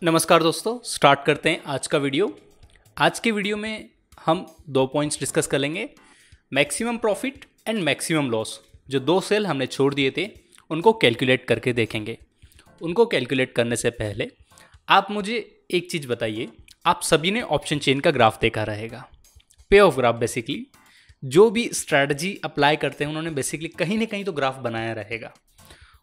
नमस्कार दोस्तों, स्टार्ट करते हैं आज का वीडियो। आज के वीडियो में हम दो पॉइंट्स डिस्कस कर लेंगे, maximum profit and maximum loss. जो दो सेल हमने छोड़ दिए थे उनको कैलकुलेट करके देखेंगे। उनको कैलकुलेट करने से पहले आप मुझे एक चीज़ बताइए, आप सभी ने ऑप्शन चेन का ग्राफ देखा रहेगा, पे ऑफ ग्राफ। बेसिकली जो भी स्ट्रैटेजी अप्लाई करते हैं उन्होंने बेसिकली कहीं ना कहीं तो ग्राफ बनाया रहेगा,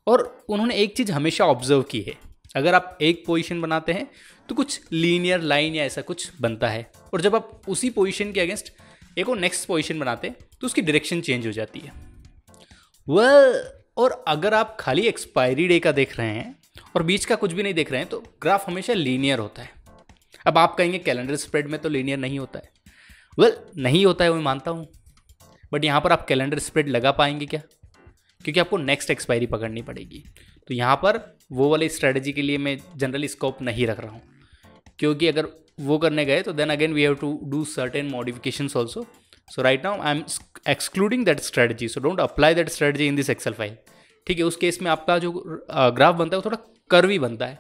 और उन्होंने एक चीज़ हमेशा ऑब्जर्व की है, अगर आप एक पोजीशन बनाते हैं तो कुछ लीनियर लाइन या ऐसा कुछ बनता है, और जब आप उसी पोजीशन के अगेंस्ट एक और नेक्स्ट पोजीशन बनाते हैं तो उसकी डायरेक्शन चेंज हो जाती है। और अगर आप खाली एक्सपायरी डे का देख रहे हैं और बीच का कुछ भी नहीं देख रहे हैं तो ग्राफ हमेशा लीनियर होता है। अब आप कहेंगे कैलेंडर स्प्रेड में तो लीनियर नहीं होता है। नहीं होता है, वो मानता हूँ, बट यहाँ पर आप कैलेंडर स्प्रेड लगा पाएंगे क्या? क्योंकि आपको नेक्स्ट एक्सपायरी पकड़नी पड़ेगी। तो यहाँ पर वो वाली स्ट्रेटजी के लिए मैं जनरली स्कोप नहीं रख रहा हूँ, क्योंकि अगर वो करने गए तो then again we have to do certain modifications also. So right now I am excluding that strategy, so don't apply that strategy in this excel file. ठीक है, उस केस में आपका जो ग्राफ बनता है वो थोड़ा कर्वी बनता है।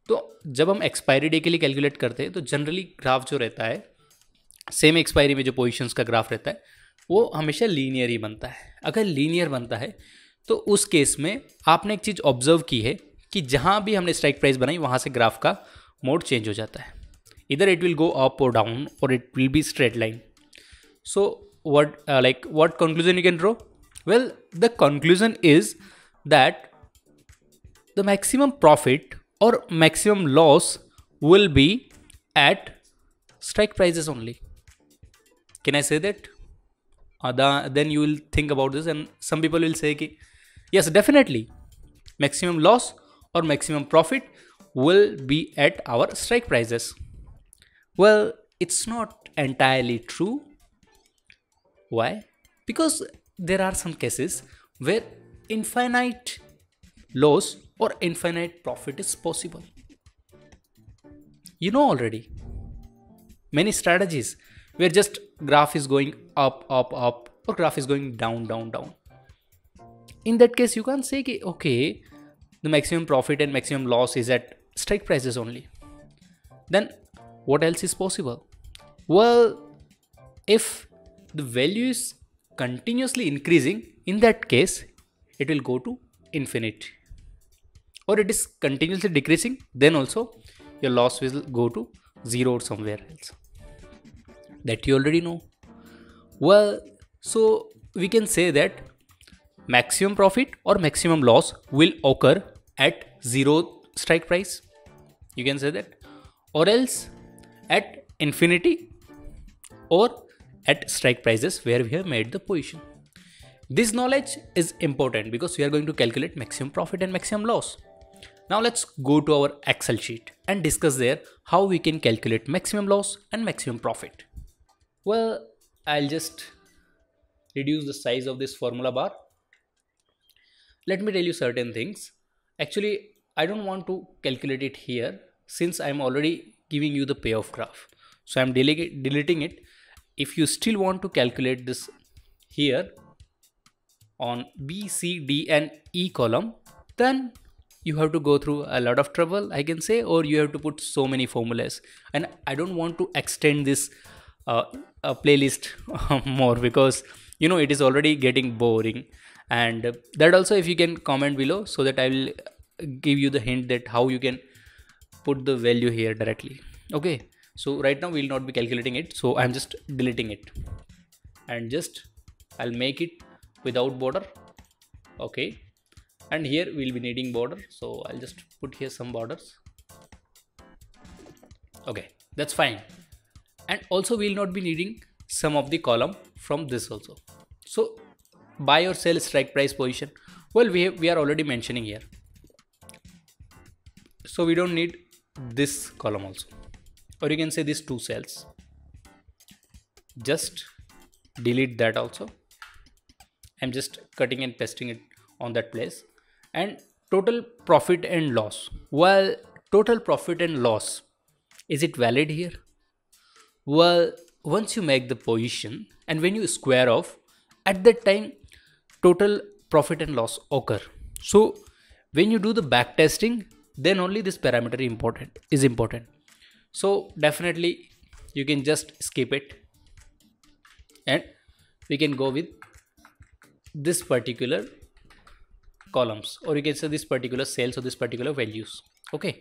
तो जब हम एक्सपायरी डे के लिए कैलकुलेट करते हैं तो जनरली ग्राफ जो रहता है, सेम एक्सपायरी में जो पोजिशंस का ग्राफ रहता है वो हमेशा लीनियर ही बनता है। अगर लीनियर बनता है तो उस केस में आपने एक चीज़ ऑब्जर्व की है कि जहाँ भी हमने स्ट्राइक प्राइस बनाई वहाँ से ग्राफ का मोड चेंज हो जाता है, इधर इट विल गो अप और डाउन और it will be straight line. So what conclusion you can draw? Well, the conclusion is that the maximum profit or maximum loss will be at strike prices only. Can I say that? Then you will think about this, and some people will say ki, yes, definitely maximum loss or maximum profit will be at our strike prices. Well, it's not entirely true. Why? Because there are some cases where infinite loss or infinite profit is possible. You know already many strategies where just graph is going up or graph is going down. In that case you can't say ki, okay, the maximum profit and maximum loss is at strike prices only. Then what else is possible? Well, if the value is continuously increasing, in that case it will go to infinite, or it is continuously decreasing, then also your loss will go to zero or somewhere else. That you already know. Well, so we can say that maximum profit or maximum loss will occur at zero strike price. You can say that, or else at infinity, or at strike prices where we have made the position. This knowledge is important because we are going to calculate maximum profit and maximum loss. Now let's go to our Excel sheet and discuss there how we can calculate maximum loss and maximum profit. Well, I'll just reduce the size of this formula bar. Let me tell you certain things. Actually, I don't want to calculate it here since I'm already giving you the payoff graph. So I'm deleting it. If you still want to calculate this here on B, C, D and E column, then you have to go through a lot of trouble, I can say, or you have to put so many formulas. And I don't want to extend this playlist more, because you know it is already getting boring. And that also, if you can comment below so that I will give you the hint that how you can put the value here directly. Okay, so right now we will not be calculating it, so I'm just deleting it, and just I'll make it without border. Okay, and here we'll be needing border, so I'll just put here some borders. Okay, that's fine. And also we'll not be needing some of the column from this also. So buy or sell strike price position, well, we are already mentioning here, so we don't need this column also, or you can say these two cells. Just delete that also. I'm just cutting and pasting it on that place. And total profit and loss. Well, total profit and loss, is it valid here? Well, once you make the position and when you square off, at that time total profit and loss occur. So when you do the back testing, then only this parameter is important. So definitely you can just skip it and we can go with this particular columns, or you can say this particular cells or this particular values. Okay,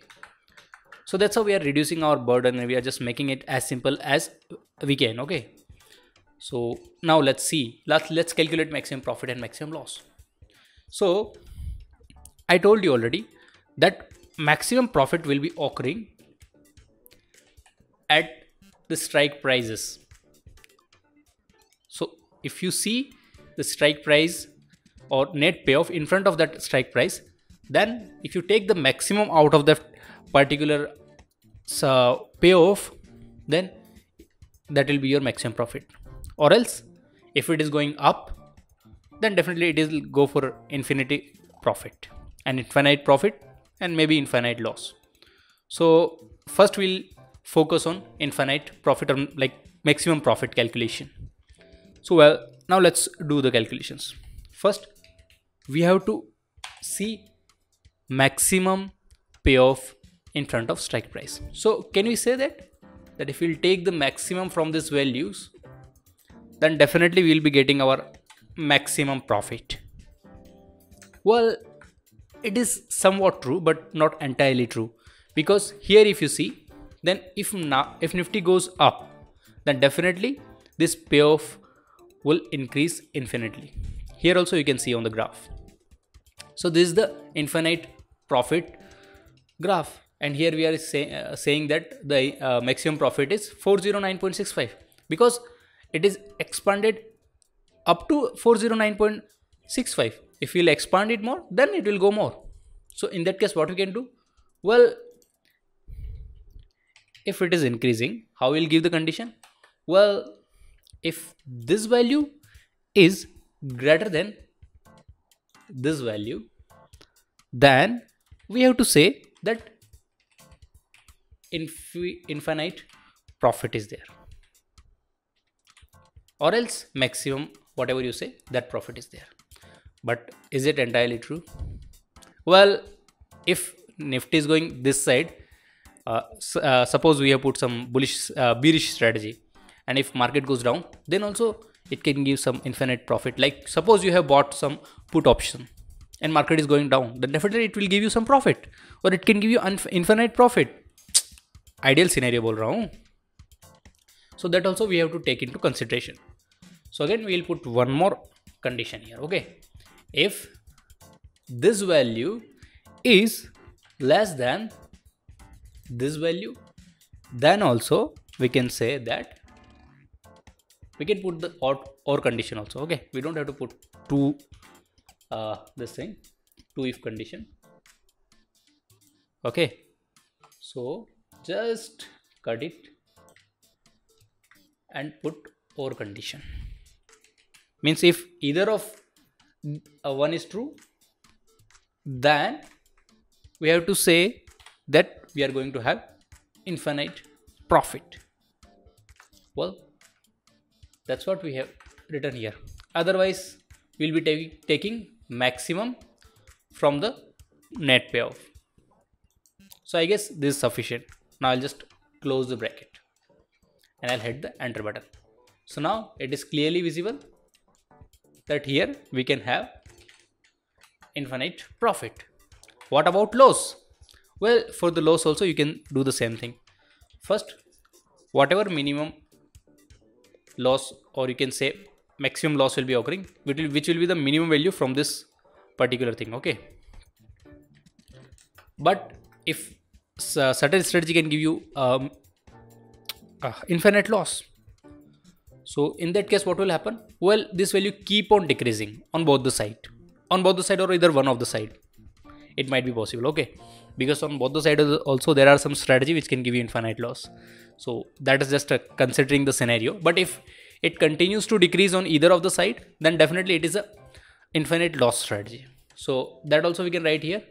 so that's how we are reducing our burden and we are just making it as simple as we can. Okay, so now let's see, let's calculate maximum profit and maximum loss. So I told you already that maximum profit will be occurring at the strike prices. So if you see the strike price or net payoff in front of that strike price, then if you take the maximum out of that particular payoff, then that will be your maximum profit. Or else if it is going up, then definitely it will go for infinity profit and infinite profit and maybe infinite loss. So first we'll focus on infinite profit or like maximum profit calculation. So well, now let's do the calculations. First we have to see maximum payoff in front of strike price. So can we say that if we'll take the maximum from these values, then definitely we'll be getting our maximum profit? Well, it is somewhat true but not entirely true, because here if you see, then if Nifty goes up, then definitely this payoff will increase infinitely. Here also you can see on the graph. So this is the infinite profit graph, and here we are saying that the maximum profit is 409.65 because it is expanded up to 409.65. If we'll expand it more, then it will go more. So in that case what we can do? Well, if it is increasing, how we'll give the condition? Well, if this value is greater than this value, then we have to say that infinite profit is there, or else maximum, whatever you say, that profit is there. But is it entirely true? Well, if Nifty is going this side, suppose we have put some bearish strategy, and if market goes down, then also it can give some infinite profit. Like suppose you have bought some put option and market is going down, then definitely it will give you some profit, or it can give you infinite profit. Ideal scenario bol raha hu. So that also we have to take into consideration. So again we will put one more condition here. Okay, if this value is less than this value, then also we can say that we can put the or condition also. Okay, we don't have to put two if condition. Okay, so just cut it and put or condition. Means if either of one is true, then we have to say that we are going to have infinite profit. Well, that's what we have written here. Otherwise we'll be taking maximum from the net payoff. So I guess this is sufficient. Now I'll just close the bracket and I'll hit the enter button. So now it is clearly visible that here we can have infinite profit. What about loss? Well, for the loss also you can do the same thing. First, whatever minimum loss, or you can say maximum loss, will be occurring, which will be the minimum value from this particular thing. Okay, but if certain strategy can give you infinite loss, so in that case what will happen? Well, this value keep on decreasing on both the side or either one of the side. It might be possible. Okay, because on both the sides also there are some strategy which can give you infinite loss. So that is just considering the scenario. But if it continues to decrease on either of the side, then definitely it is a infinite loss strategy. So that also we can write here.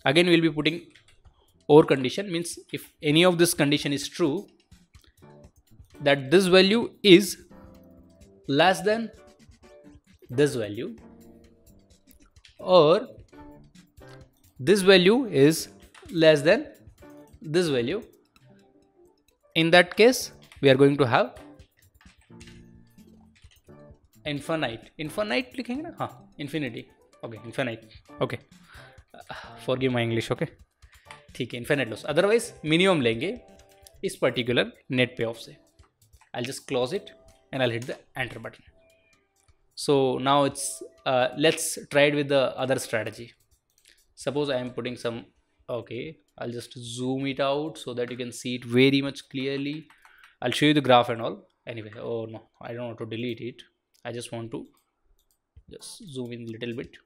Again we'll be putting or condition, means if any of this condition is true, that this value is less than this value, or this value is less than this value. In that case, we are going to have infinite लिखेंगे ना, हाँ infinity, okay infinite, okay forgive my English, okay ठीक है infinite loss. Otherwise minimum लेंगे इस particular net पे of से. I'll just close it and I'll hit the enter button. So now it's let's try it with the other strategy. Suppose I am putting some, okay, I'll just zoom it out so that you can see it very much clearly. I'll show you the graph and all. Anyway, oh no, I don't want to delete it. I just want to just zoom in a little bit.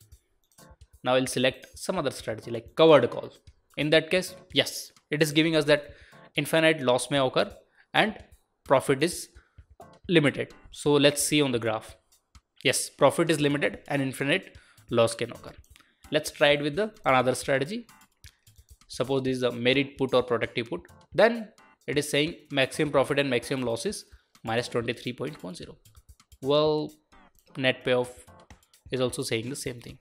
Now I'll select some other strategy like covered call. In that case, yes, it is giving us that infinite loss may occur and profit is limited. So let's see on the graph. Yes, profit is limited and infinite loss can occur. Let's try it with the another strategy. Suppose this is a merit put or protective put. Then it is saying maximum profit and maximum loss is minus 23.10. Well, net payoff is also saying the same thing.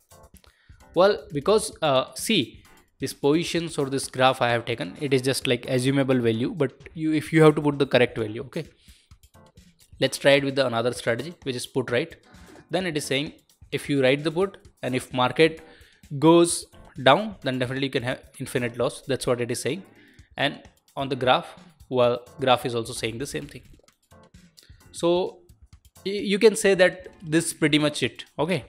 Well, because see, this positions or this graph I have taken, it is just like assumable value, but if you have to put the correct value, okay. Let's try it with the another strategy, which is put right. Then it is saying if you write the put and if market goes down, then definitely you can have infinite loss. That's what it is saying. And on the graph, well, graph is also saying the same thing. So you can say that this is pretty much it, okay.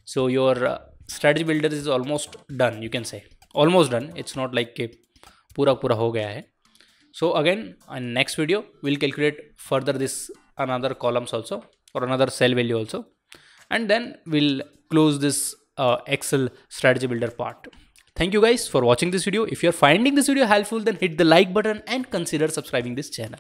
So your strategy builder is almost done, you can say almost done. It's not like कि पूरा हो गया है. So again, in next video we'll calculate further this another columns also or another cell value also, and then we'll close this Excel strategy builder part. Thank you guys for watching this video. If you're finding this video helpful, then hit the like button and consider subscribing this channel.